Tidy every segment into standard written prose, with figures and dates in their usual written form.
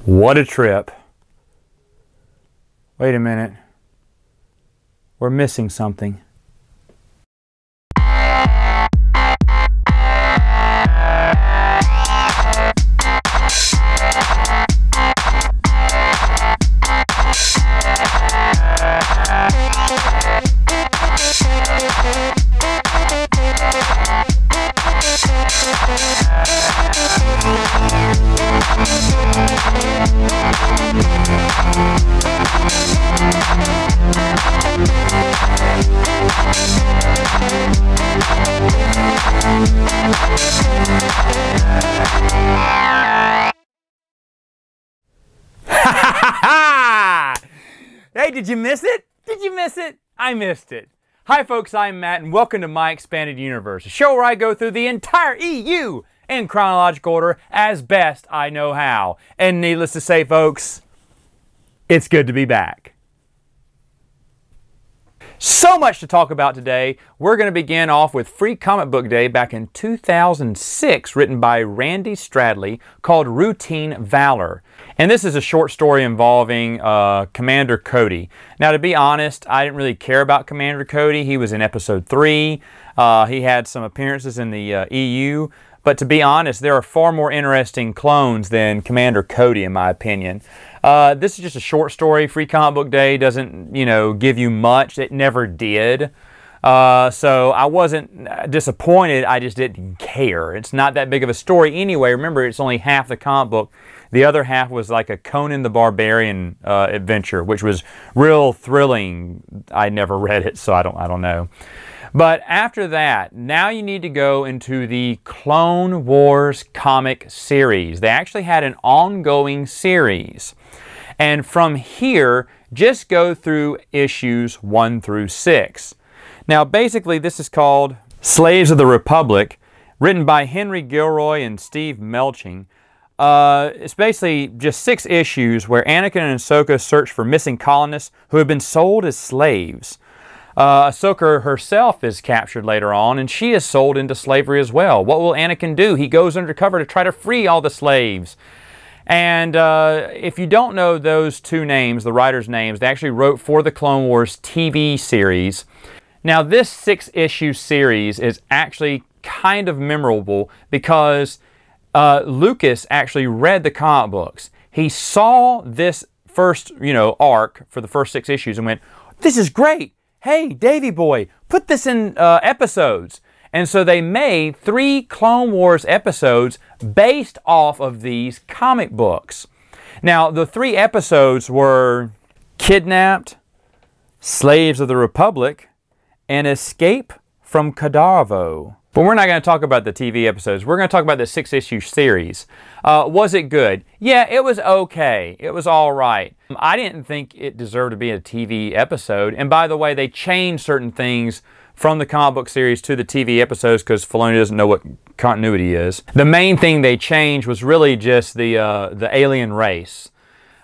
What a trip. Wait a minute. We're missing something. Hey, did you miss it? Did you miss it? I missed it. Hi folks, I'm Matt and welcome to My Expanded Universe, a show where I go through the entire EU in chronological order as best I know how. And needless to say folks, it's good to be back. So much to talk about today. We're going to begin off with Free Comic Book Day back in 2006, written by Randy Stradley, called Routine Valor. And this is a short story involving Commander Cody. Now, to be honest, I didn't really care about Commander Cody. He was in episode 3. He had some appearances in the EU. But to be honest, there are far more interesting clones than Commander Cody, in my opinion. This is just a short story. Free Comic Book Day doesn't, give you much. It never did. So I wasn't disappointed. I just didn't care. It's not that big of a story anyway. Remember, it's only half the comic book. The other half was like a Conan the Barbarian adventure, which was real thrilling. I never read it, so I don't know. But after that, now you need to go into the Clone Wars comic series. They actually had an ongoing series. And from here, just go through issues 1 through 6. Now, basically, this is called Slaves of the Republic, written by Henry Gilroy and Steve Melching. It's basically just 6 issues where Anakin and Ahsoka search for missing colonists who have been sold as slaves. Ahsoka herself is captured later on, and she is sold into slavery as well. What will Anakin do? He goes undercover to try to free all the slaves. And if you don't know those two names, the writers' names, they actually wrote for the Clone Wars TV series. Now, this 6-issue series is actually kind of memorable because Lucas actually read the comic books. He saw this first, arc for the first 6 issues and went, "This is great. Hey, Davey boy, put this in episodes." And so they made 3 Clone Wars episodes based off of these comic books. Now, the 3 episodes were Kidnapped, Slaves of the Republic, and Escape from Cadarvo. But we're not going to talk about the TV episodes. We're going to talk about the 6-issue series. Was it good? Yeah, it was okay. It was all right. I didn't think it deserved to be a TV episode. And by the way, they changed certain things from the comic book series to the TV episodes because Filoni doesn't know what continuity is. The main thing they changed was really just the alien race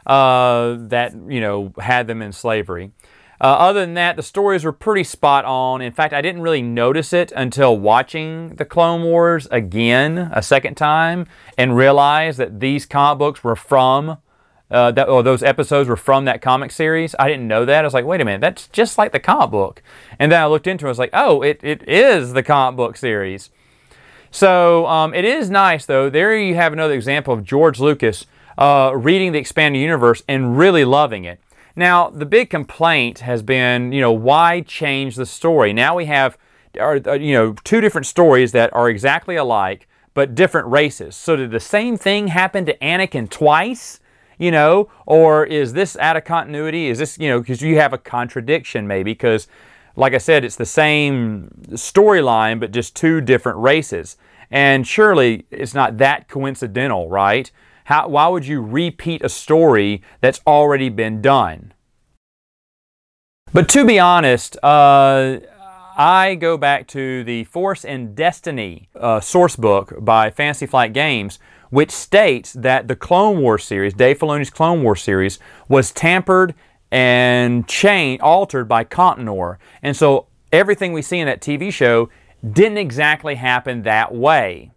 that, had them in slavery. Other than that, the stories were pretty spot on. In fact, I didn't really notice it until watching the Clone Wars again a second time and realized that these comic books were from, those episodes were from that comic series. I didn't know that. I was like, wait a minute, that's just like the comic book. And then I looked into it, I was like, oh, it is the comic book series. So it is nice, though. There you have another example of George Lucas reading the Expanded Universe and really loving it. Now, the big complaint has been, why change the story? Now we have, 2 different stories that are exactly alike, but different races. So did the same thing happen to Anakin twice? Or is this out of continuity? Is this, because you have a contradiction maybe, because, like I said, it's the same storyline, but just 2 different races. And surely it's not that coincidental, right? Why would you repeat a story that's already been done? But to be honest, I go back to the Force and Destiny source book by Fantasy Flight Games, which states that the Clone Wars series, Dave Filoni's Clone Wars series, was tampered and altered by Contenor. And so everything we see in that TV show didn't exactly happen that way.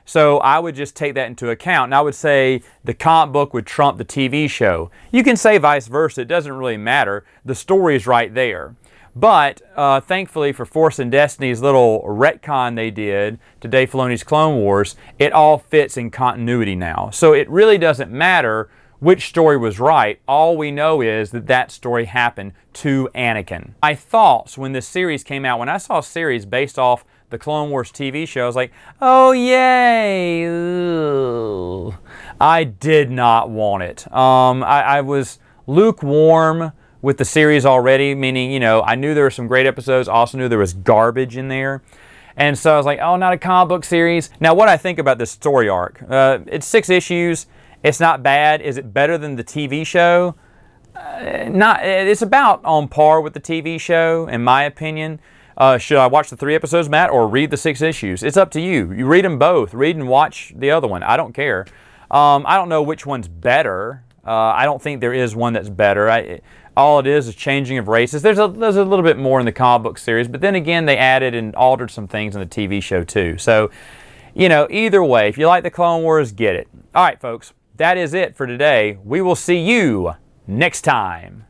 So I would just take that into account, and I would say the comic book would trump the TV show. You can say vice versa. It doesn't really matter. The story is right there. But thankfully for Force and Destiny's little retcon they did to Dave Filoni's Clone Wars, it all fits in continuity now. So it really doesn't matter which story was right. All we know is that that story happened to Anakin. My thoughts when this series came out, when I saw a series based off the Clone Wars TV show, I was like, oh yay! Ugh. I did not want it. I was lukewarm with the series already, meaning, you know, I knew there were some great episodes, also knew there was garbage in there. And so I was like, oh, not a comic book series. Now, what I think about this story arc, it's 6 issues. It's not bad. Is it better than the TV show? It's about on par with the TV show, in my opinion. Should I watch the 3 episodes, Matt, or read the 6 issues? It's up to you. You read them both. Read and watch the other one. I don't care. I don't know which one's better. I don't think there is one that's better. All it is changing of races. There's a little bit more in the comic book series, but then again, they added and altered some things in the TV show too. So, you know, either way, if you like the Clone Wars, get it. All right, folks, that is it for today. We will see you next time.